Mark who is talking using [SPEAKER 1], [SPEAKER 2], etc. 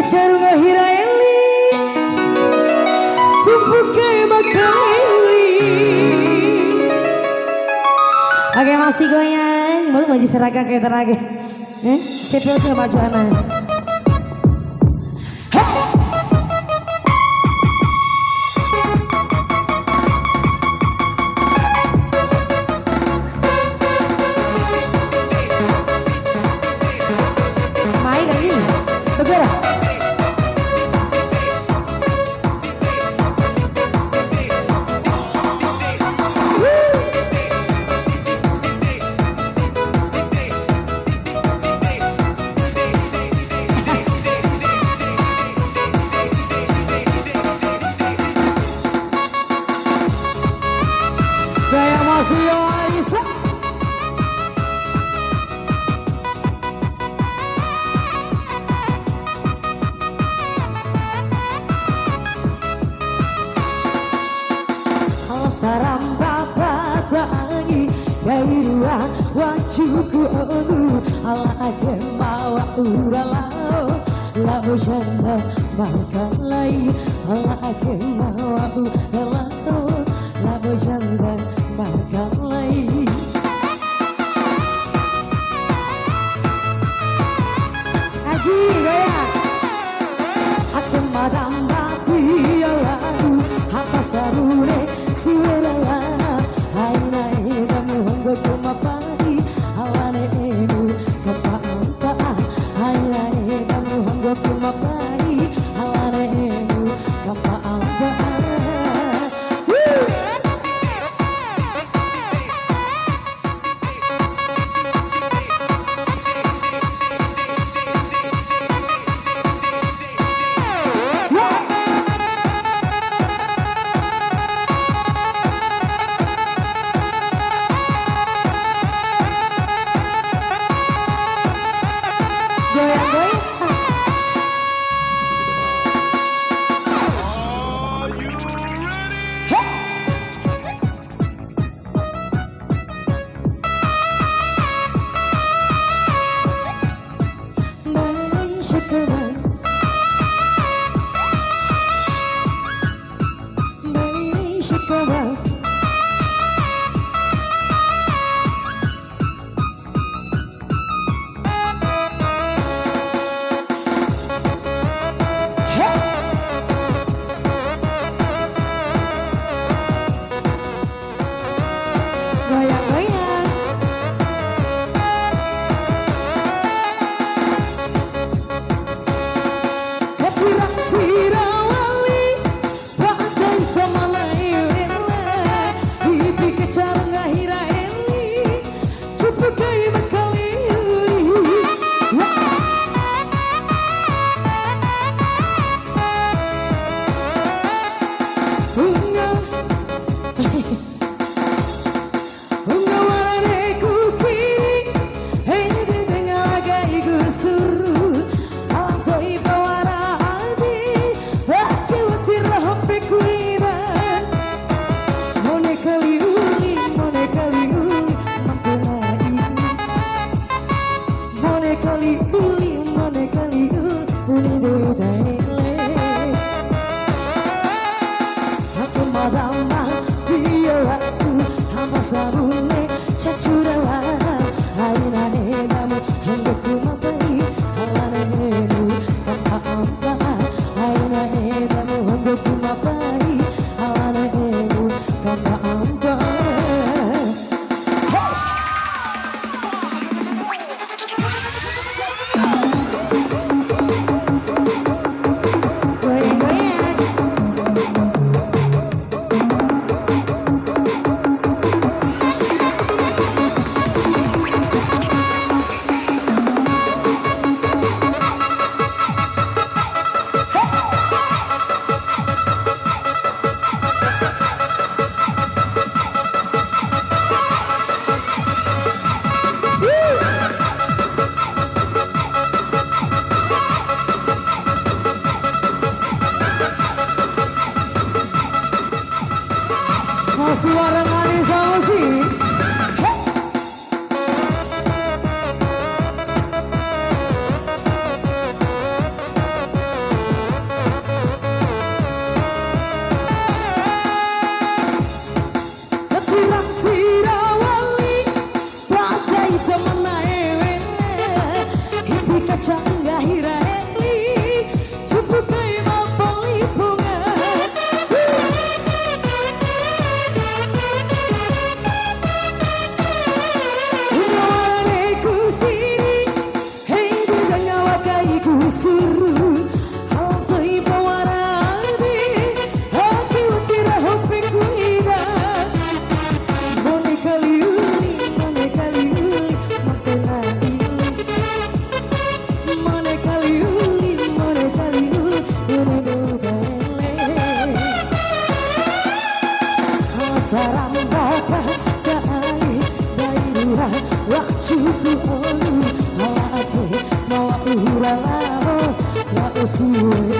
[SPEAKER 1] kejarung Hiraeli Cumpuke Makaleli. Oke masih goyang. Mau maju seragam kayak terage. Cepet ke maju anak. Masih Aisyah. Saram bapa tangi gairua wajuku onu ala ake mawa uralao lau janda makalai ala ake mawa uralao lau janda makalai. Aji gaya aku madam bati lalu apa sarune siwela haina edamu hongo kumapai hawane emu kapampa haina edamu hongo kumapai hawane emu kapampa. Sarune cacurawa haina edamu hanggo kumapai halane emu kapampa haina edamu hanggo kumapai halane emu kapampa. Masih warangani sama sih. sarang bapak cahaya daerah waktuku olu halake mau urang lao la usuwe